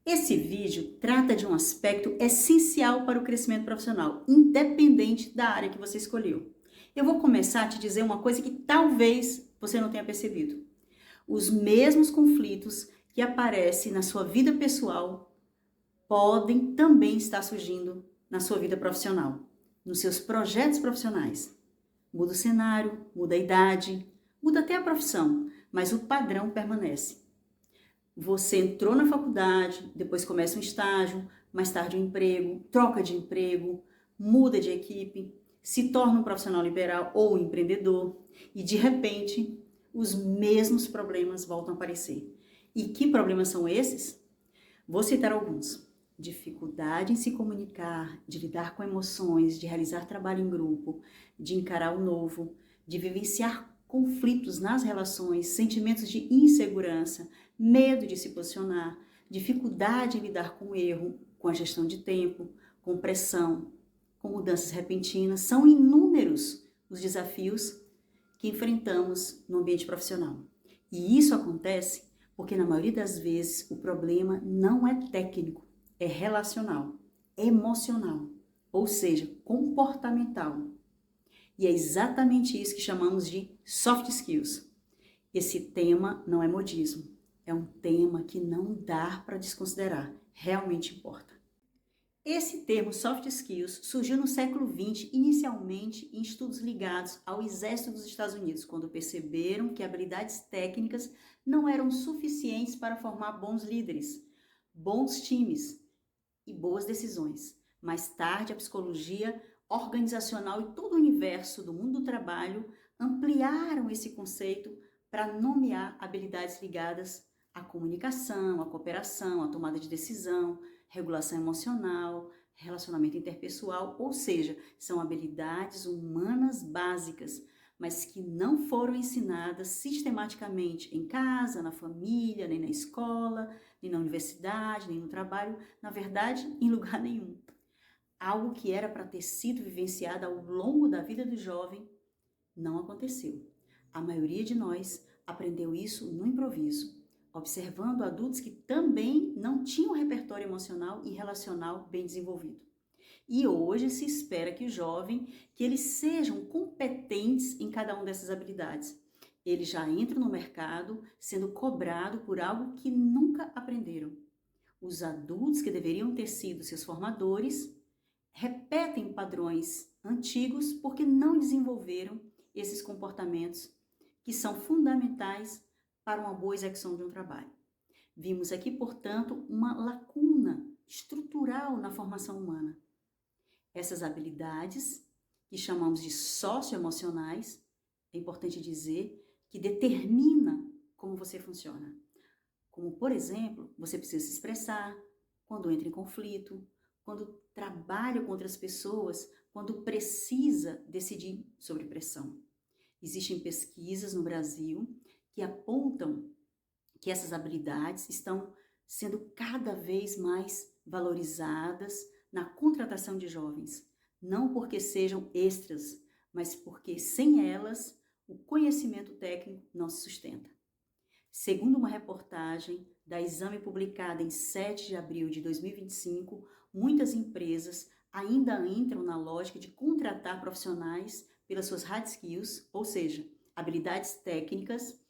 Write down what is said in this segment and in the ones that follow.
Esse vídeo trata de um aspecto essencial para o crescimento profissional, independente da área que você escolheu. Eu vou começar a te dizer uma coisa que talvez você não tenha percebido. Os mesmos conflitos que aparecem na sua vida pessoal podem também estar surgindo na sua vida profissional, nos seus projetos profissionais. Muda o cenário, muda a idade, muda até a profissão, mas o padrão permanece. Você entrou na faculdade, depois começa um estágio, mais tarde um emprego, troca de emprego, muda de equipe, se torna um profissional liberal ou um empreendedor e de repente os mesmos problemas voltam a aparecer. E que problemas são esses? Vou citar alguns. Dificuldade em se comunicar, de lidar com emoções, de realizar trabalho em grupo, de encarar o novo, de vivenciar conflitos nas relações, sentimentos de insegurança, medo de se posicionar, dificuldade em lidar com o erro, com a gestão de tempo, com pressão, com mudanças repentinas. São inúmeros os desafios que enfrentamos no ambiente profissional. E isso acontece porque, na maioria das vezes, o problema não é técnico, é relacional, emocional, ou seja, comportamental. E é exatamente isso que chamamos de soft skills. Esse tema não é modismo, é um tema que não dá para desconsiderar, realmente importa. Esse termo soft skills surgiu no século XX, inicialmente em estudos ligados ao exército dos Estados Unidos, quando perceberam que habilidades técnicas não eram suficientes para formar bons líderes, bons times e boas decisões. Mais tarde, a psicologia organizacional e todo o universo do mundo do trabalho ampliaram esse conceito para nomear habilidades ligadas à comunicação, à cooperação, à tomada de decisão, regulação emocional, relacionamento interpessoal, ou seja, são habilidades humanas básicas, mas que não foram ensinadas sistematicamente em casa, na família, nem na escola, nem na universidade, nem no trabalho, na verdade, em lugar nenhum. Algo que era para ter sido vivenciado ao longo da vida do jovem não aconteceu. A maioria de nós aprendeu isso no improviso, observando adultos que também não tinham repertório emocional e relacional bem desenvolvido. E hoje se espera que o jovem, que eles sejam competentes em cada uma dessas habilidades. Eles já entram no mercado sendo cobrado por algo que nunca aprenderam. Os adultos que deveriam ter sido seus formadores repetem padrões antigos porque não desenvolveram esses comportamentos que são fundamentais para uma boa execução de um trabalho. Vimos aqui, portanto, uma lacuna estrutural na formação humana. Essas habilidades, que chamamos de socioemocionais, é importante dizer que determina como você funciona. Como, por exemplo, você precisa se expressar quando entra em conflito, quando trabalha com outras pessoas, quando precisa decidir sobre pressão. Existem pesquisas no Brasil que apontam que essas habilidades estão sendo cada vez mais valorizadas na contratação de jovens, não porque sejam extras, mas porque sem elas o conhecimento técnico não se sustenta. Segundo uma reportagem da Exame publicada em 7 de abril de 2025, muitas empresas ainda entram na lógica de contratar profissionais pelas suas hard skills, ou seja, habilidades técnicas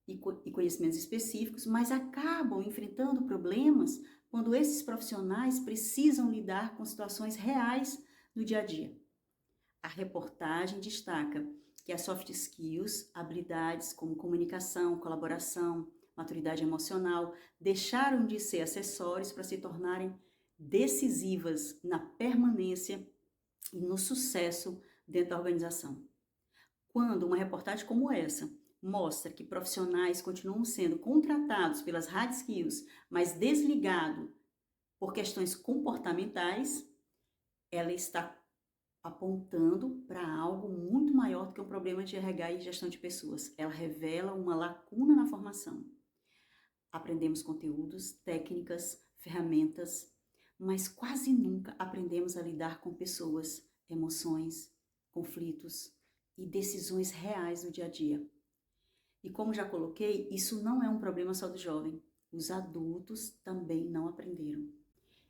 e conhecimentos específicos, mas acabam enfrentando problemas quando esses profissionais precisam lidar com situações reais do dia a dia. A reportagem destaca que as soft skills, habilidades como comunicação, colaboração, maturidade emocional, deixaram de ser acessórios para se tornarem decisivas na permanência e no sucesso dentro da organização. Quando uma reportagem como essa mostra que profissionais continuam sendo contratados pelas hard skills, mas desligados por questões comportamentais, ela está apontando para algo muito maior do que um problema de RH e gestão de pessoas. Ela revela uma lacuna na formação. Aprendemos conteúdos, técnicas, ferramentas, mas quase nunca aprendemos a lidar com pessoas, emoções, conflitos e decisões reais do dia a dia. E como já coloquei, isso não é um problema só do jovem. Os adultos também não aprenderam.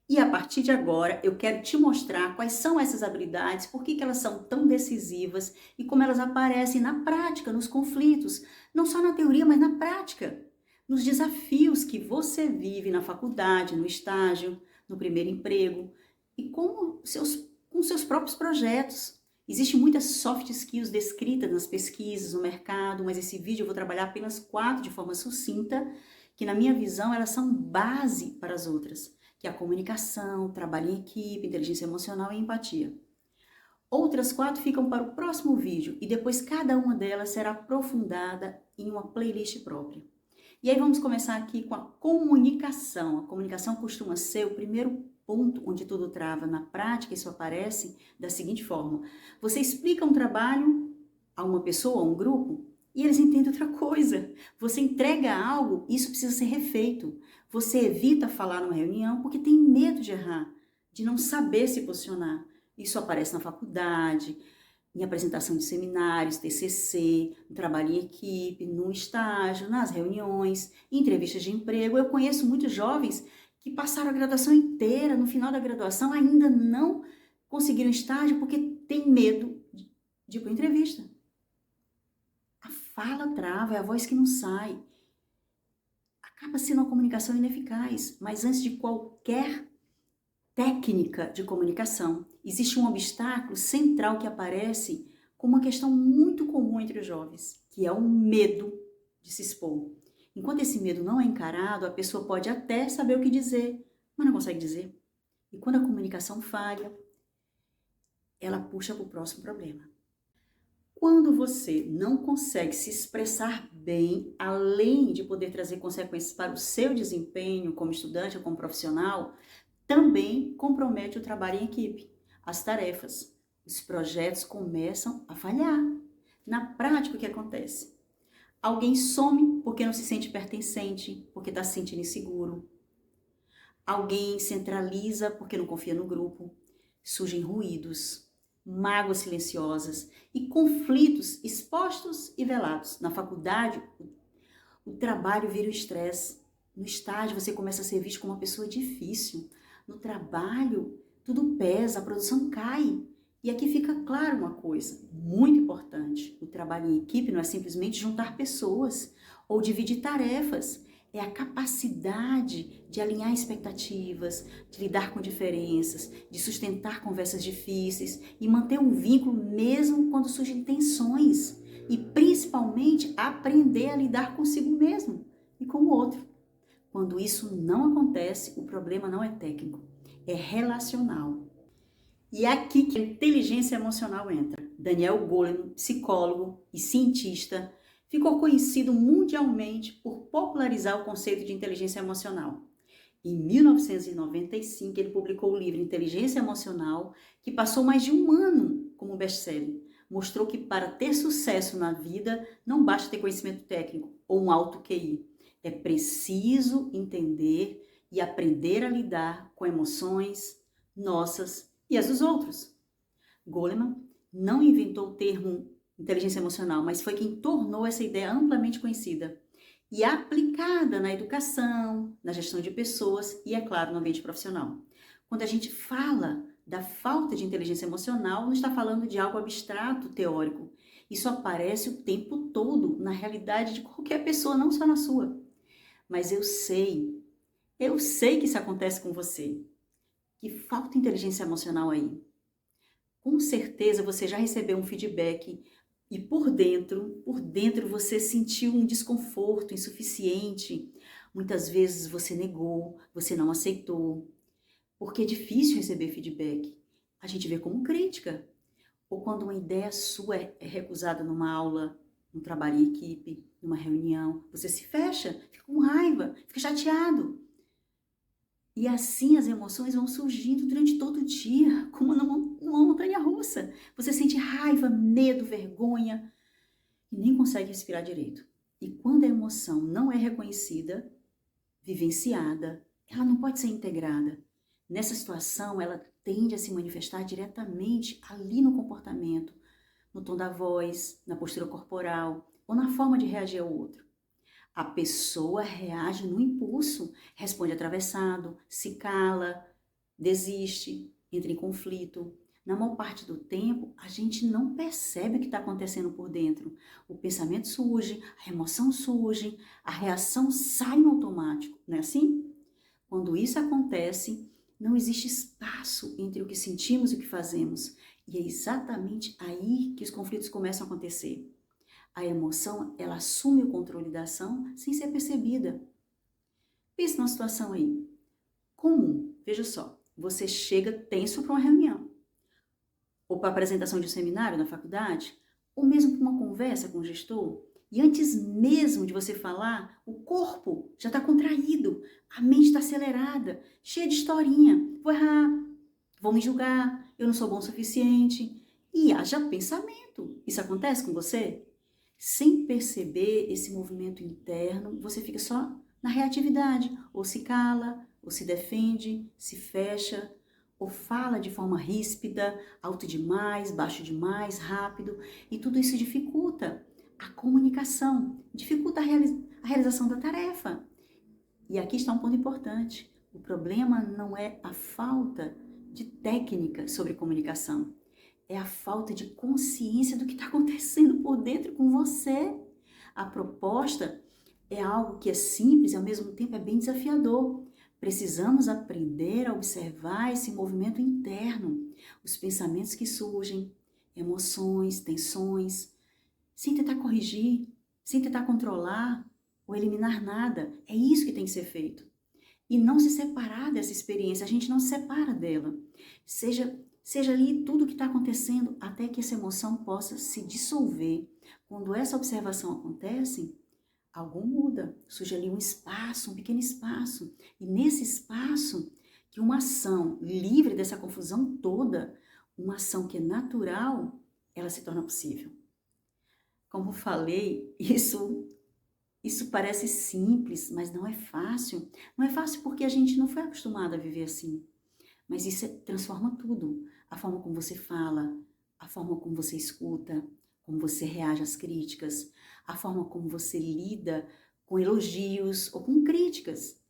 E a partir de agora, eu quero te mostrar quais são essas habilidades, por que elas são tão decisivas e como elas aparecem na prática, nos conflitos, não só na teoria, mas na prática, nos desafios que você vive na faculdade, no estágio, no primeiro emprego e com seus próprios projetos. Existem muitas soft skills descritas nas pesquisas, no mercado, mas esse vídeo eu vou trabalhar apenas 4 de forma sucinta, que na minha visão elas são base para as outras, que é a comunicação, trabalho em equipe, inteligência emocional e empatia. Outras 4 ficam para o próximo vídeo e depois cada uma delas será aprofundada em uma playlist própria. E aí vamos começar aqui com a comunicação. A comunicação costuma ser o primeiro ponto onde tudo trava. Na prática, isso aparece da seguinte forma: você explica um trabalho a uma pessoa, a um grupo, e eles entendem outra coisa. Você entrega algo, isso precisa ser refeito. Você evita falar numa reunião porque tem medo de errar, de não saber se posicionar. Isso aparece na faculdade, em apresentação de seminários, TCC, no trabalho em equipe, no estágio, nas reuniões, em entrevistas de emprego. Eu conheço muitos jovens que passaram a graduação inteira, no final da graduação ainda não conseguiram estágio porque tem medo de ir para entrevista. A fala trava, é a voz que não sai. Acaba sendo uma comunicação ineficaz, mas antes de qualquer técnica de comunicação, existe um obstáculo central que aparece como uma questão muito comum entre os jovens, que é o medo de se expor. Enquanto esse medo não é encarado, a pessoa pode até saber o que dizer, mas não consegue dizer. E quando a comunicação falha, ela puxa para o próximo problema. Quando você não consegue se expressar bem, além de poder trazer consequências para o seu desempenho como estudante ou como profissional, também compromete o trabalho em equipe, as tarefas. Os projetos começam a falhar. Na prática, o que acontece? Alguém some porque não se sente pertencente, porque está se sentindo inseguro. Alguém centraliza porque não confia no grupo. Surgem ruídos, mágoas silenciosas e conflitos expostos e velados. Na faculdade, o trabalho vira o estresse. No estágio, você começa a ser visto como uma pessoa difícil. No trabalho, tudo pesa, a produção cai. E aqui fica claro uma coisa muito importante: o trabalho em equipe não é simplesmente juntar pessoas ou dividir tarefas, é a capacidade de alinhar expectativas, de lidar com diferenças, de sustentar conversas difíceis e manter um vínculo mesmo quando surgem tensões, e principalmente aprender a lidar consigo mesmo e com o outro. Quando isso não acontece, o problema não é técnico, é relacional. E é aqui que a inteligência emocional entra. Daniel Goleman, psicólogo e cientista, ficou conhecido mundialmente por popularizar o conceito de inteligência emocional. Em 1995, ele publicou o livro Inteligência Emocional, que passou mais de um ano como best-seller. Mostrou que para ter sucesso na vida, não basta ter conhecimento técnico ou um alto QI. É preciso entender e aprender a lidar com emoções nossas e as dos outros. Goleman não inventou o termo inteligência emocional, mas foi quem tornou essa ideia amplamente conhecida e aplicada na educação, na gestão de pessoas e, é claro, no ambiente profissional. Quando a gente fala da falta de inteligência emocional, não está falando de algo abstrato, teórico. Isso aparece o tempo todo na realidade de qualquer pessoa, não só na sua. Mas eu sei que isso acontece com você, que falta inteligência emocional aí. Com certeza você já recebeu um feedback e por dentro você sentiu um desconforto insuficiente. Muitas vezes você negou, você não aceitou, porque é difícil receber feedback. A gente vê como crítica. Ou quando uma ideia sua é recusada numa aula, num trabalho em equipe, numa reunião, você se fecha, fica com raiva, fica chateado. E assim as emoções vão surgindo durante todo o dia, como numa montanha-russa. Você sente raiva, medo, vergonha e nem consegue respirar direito. E quando a emoção não é reconhecida, vivenciada, ela não pode ser integrada. Nessa situação, ela tende a se manifestar diretamente ali no comportamento, no tom da voz, na postura corporal ou na forma de reagir ao outro. A pessoa reage no impulso, responde atravessado, se cala, desiste, entra em conflito. Na maior parte do tempo, a gente não percebe o que está acontecendo por dentro. O pensamento surge, a emoção surge, a reação sai no automático, não é assim? Quando isso acontece, não existe espaço entre o que sentimos e o que fazemos. E é exatamente aí que os conflitos começam a acontecer. A emoção, ela assume o controle da ação sem ser percebida. Pense numa situação aí, comum. Veja só, você chega tenso para uma reunião, ou para a apresentação de um seminário na faculdade, ou mesmo para uma conversa com o gestor, e antes mesmo de você falar, o corpo já está contraído, a mente está acelerada, cheia de historinha. Vou errar, vão me julgar, eu não sou bom o suficiente. E haja pensamento. Isso acontece com você? Sem perceber esse movimento interno, você fica só na reatividade, ou se cala, ou se defende, se fecha, ou fala de forma ríspida, alto demais, baixo demais, rápido, e tudo isso dificulta a comunicação, dificulta a realização da tarefa. E aqui está um ponto importante. O problema não é a falta de técnica sobre comunicação, é a falta de consciência do que está acontecendo por dentro com você. A proposta é algo que é simples e ao mesmo tempo é bem desafiador. Precisamos aprender a observar esse movimento interno, os pensamentos que surgem, emoções, tensões, sem tentar corrigir, sem tentar controlar ou eliminar nada. É isso que tem que ser feito. E não se separar dessa experiência, a gente não se separa dela. Seja ali tudo o que está acontecendo até que essa emoção possa se dissolver. Quando essa observação acontece, algo muda, surge ali um espaço, um pequeno espaço. E nesse espaço, que uma ação livre dessa confusão toda, uma ação que é natural, ela se torna possível. Como falei, isso parece simples, mas não é fácil. Não é fácil porque a gente não foi acostumado a viver assim. Mas isso transforma tudo. A forma como você fala, a forma como você escuta, como você reage às críticas, a forma como você lida com elogios ou com críticas,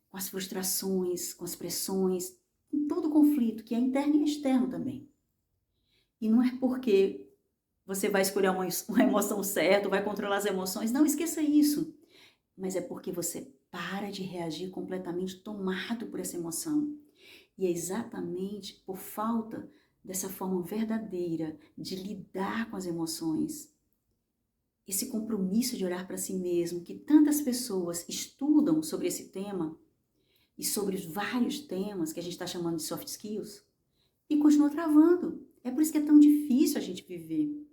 com as frustrações, com as pressões, com todo o conflito, que é interno e externo também. E não é porque você vai escolher uma emoção certa, vai controlar as emoções, não esqueça isso. Mas é porque você para de reagir completamente tomado por essa emoção. E é exatamente por falta dessa forma verdadeira de lidar com as emoções, esse compromisso de olhar para si mesmo, que tantas pessoas estudam sobre esse tema e sobre os vários temas que a gente está chamando de soft skills, e continua travando. É por isso que é tão difícil a gente viver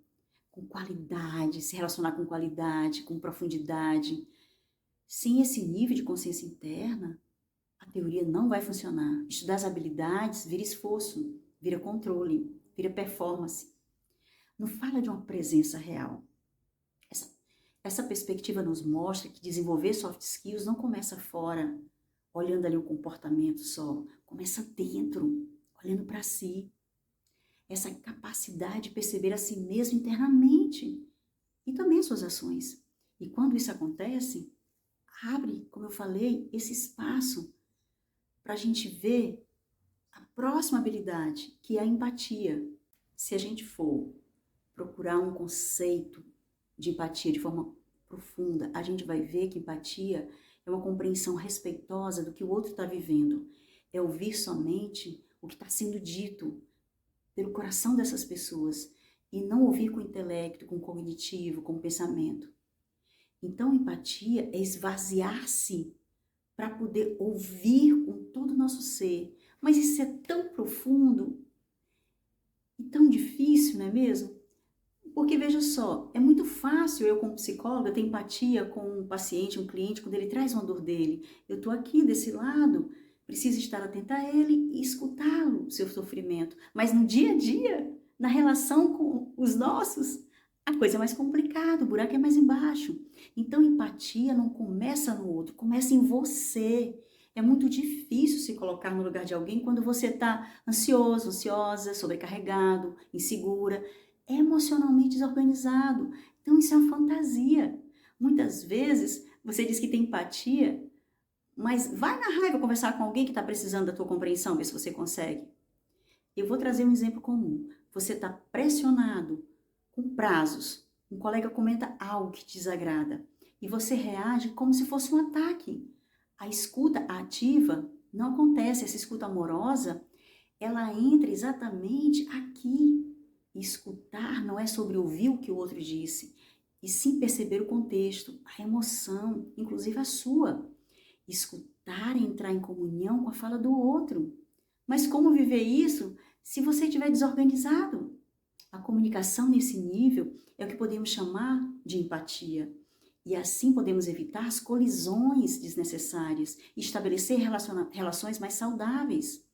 com qualidade, se relacionar com qualidade, com profundidade. Sem esse nível de consciência interna, a teoria não vai funcionar. Estudar as habilidades vira esforço, vira controle, vira performance. Não fala de uma presença real. Essa perspectiva nos mostra que desenvolver soft skills não começa fora, olhando ali o comportamento só. Começa dentro, olhando para si. Essa capacidade de perceber a si mesmo internamente e também as suas ações. E quando isso acontece, abre, como eu falei, esse espaço para a gente ver a próxima habilidade, que é a empatia. Se a gente for procurar um conceito de empatia de forma profunda, a gente vai ver que empatia é uma compreensão respeitosa do que o outro está vivendo. É ouvir somente o que está sendo dito pelo coração dessas pessoas e não ouvir com o intelecto, com o cognitivo, com o pensamento. Então, empatia é esvaziar-se para poder ouvir com todo o nosso ser. Mas isso é tão profundo e tão difícil, não é mesmo? Porque, veja só, é muito fácil eu, como psicóloga, ter empatia com um paciente, um cliente, quando ele traz uma dor dele. Eu estou aqui desse lado, preciso estar atenta a ele e escutá-lo, seu sofrimento. Mas no dia a dia, na relação com os nossos, a coisa é mais complicada, o buraco é mais embaixo. Então, empatia não começa no outro, começa em você. É muito difícil se colocar no lugar de alguém quando você está ansioso, ansiosa, sobrecarregado, insegura, emocionalmente desorganizado. Então, isso é uma fantasia. Muitas vezes, Você diz que tem empatia, mas vai na raiva conversar com alguém que está precisando da tua compreensão, ver se você consegue. Eu vou trazer um exemplo comum. Você está pressionado com prazos. Um colega comenta algo que te desagrada e você reage como se fosse um ataque. A escuta ativa não acontece. Essa escuta amorosa, ela entra exatamente aqui. Escutar não é sobre ouvir o que o outro disse, e sim perceber o contexto, a emoção, inclusive a sua. Escutar é entrar em comunhão com a fala do outro. Mas como viver isso se você estiver desorganizado? A comunicação nesse nível é o que podemos chamar de empatia. E assim podemos evitar as colisões desnecessárias e estabelecer relações mais saudáveis.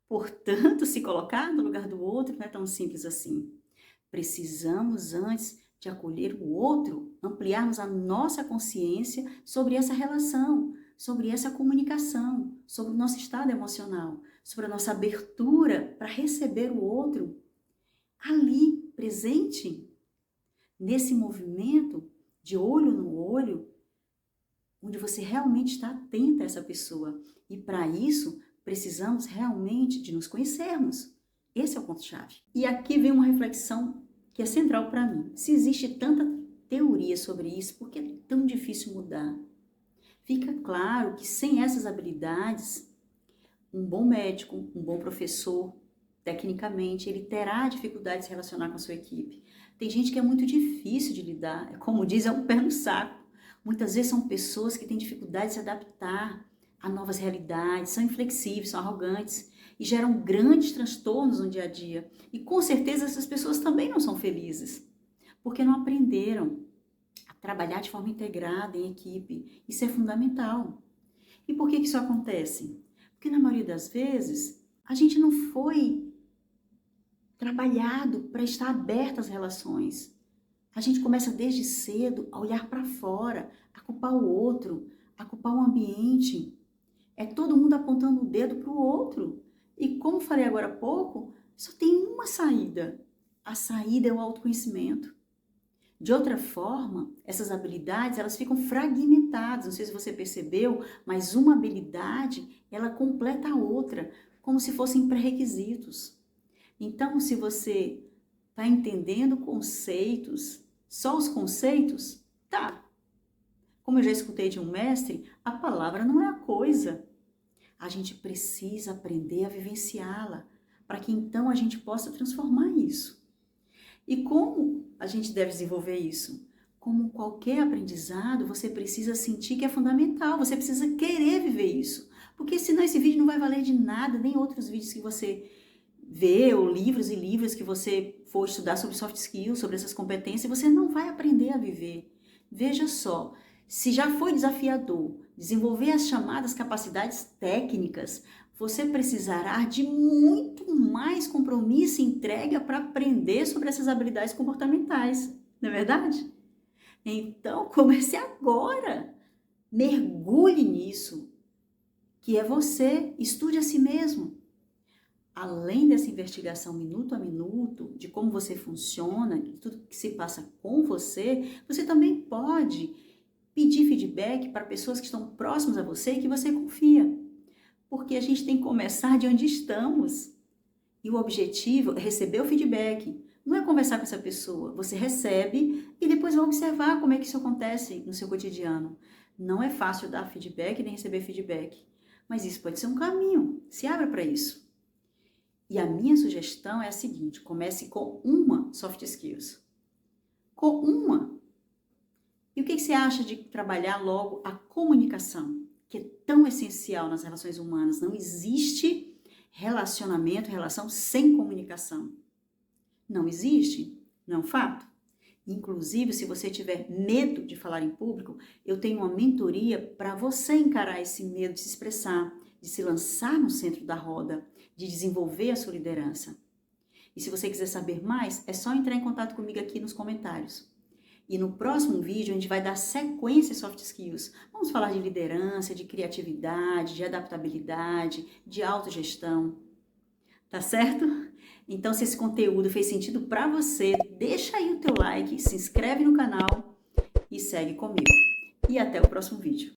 Portanto, se colocar no lugar do outro não é tão simples assim. Precisamos, antes de acolher o outro, ampliarmos a nossa consciência sobre essa relação, sobre essa comunicação, sobre o nosso estado emocional, sobre a nossa abertura para receber o outro ali, presente, nesse movimento de olho no olho, onde você realmente está atenta a essa pessoa. E para isso, precisamos realmente de nos conhecermos. Esse é o ponto-chave. E aqui vem uma reflexão que é central para mim. Se existe tanta teoria sobre isso, por que é tão difícil mudar? Fica claro que sem essas habilidades, um bom médico, um bom professor, tecnicamente, ele terá dificuldade de se relacionar com a sua equipe. Tem gente que é muito difícil de lidar, como diz, é um pé no saco. Muitas vezes são pessoas que têm dificuldade de se adaptar a novas realidades, são inflexíveis, são arrogantes e geram grandes transtornos no dia a dia. E com certeza essas pessoas também não são felizes, porque não aprenderam a trabalhar de forma integrada em equipe. Isso é fundamental. E por que isso acontece? Porque na maioria das vezes a gente não foi trabalhado para estar aberto às relações. A gente começa desde cedo a olhar para fora, a culpar o outro, a culpar o ambiente. É todo mundo apontando o dedo para o outro. E como falei agora há pouco, só tem uma saída. A saída é o autoconhecimento. De outra forma, essas habilidades, elas ficam fragmentadas. Não sei se você percebeu, mas uma habilidade, ela completa a outra, como se fossem pré-requisitos. Então, se você está entendendo conceitos, só os conceitos, tá. Como eu já escutei de um mestre, a palavra não é a coisa. A gente precisa aprender a vivenciá-la, para que então a gente possa transformar isso. E como a gente deve desenvolver isso? Como qualquer aprendizado, você precisa sentir que é fundamental, você precisa querer viver isso. Porque senão esse vídeo não vai valer de nada, nem outros vídeos que você vê, ou livros e livros que você for estudar sobre soft skills, sobre essas competências, você não vai aprender a viver. Veja só, se já foi desafiador desenvolver as chamadas capacidades técnicas, você precisará de muito mais compromisso e entrega para aprender sobre essas habilidades comportamentais, não é verdade? Então, comece agora. Mergulhe nisso, que é você. Estude a si mesmo. Além dessa investigação minuto a minuto, de como você funciona, de tudo que se passa com você, você também pode pedir feedback para pessoas que estão próximas a você e que você confia. Porque a gente tem que começar de onde estamos. E o objetivo é receber o feedback. Não é conversar com essa pessoa. Você recebe e depois vai observar como é que isso acontece no seu cotidiano. Não é fácil dar feedback nem receber feedback. Mas isso pode ser um caminho. Se abra para isso. E a minha sugestão é a seguinte: comece com uma soft skills. Com uma. E o que você acha de trabalhar logo a comunicação, que é tão essencial nas relações humanas? Não existe relacionamento, relação sem comunicação. Não existe, não é um fato. Inclusive, se você tiver medo de falar em público, eu tenho uma mentoria para você encarar esse medo de se expressar, de se lançar no centro da roda, de desenvolver a sua liderança. E se você quiser saber mais, é só entrar em contato comigo aqui nos comentários. E no próximo vídeo a gente vai dar sequência em soft skills. Vamos falar de liderança, de criatividade, de adaptabilidade, de autogestão. Tá certo? Então, se esse conteúdo fez sentido para você, deixa aí o teu like, se inscreve no canal e segue comigo. e até o próximo vídeo.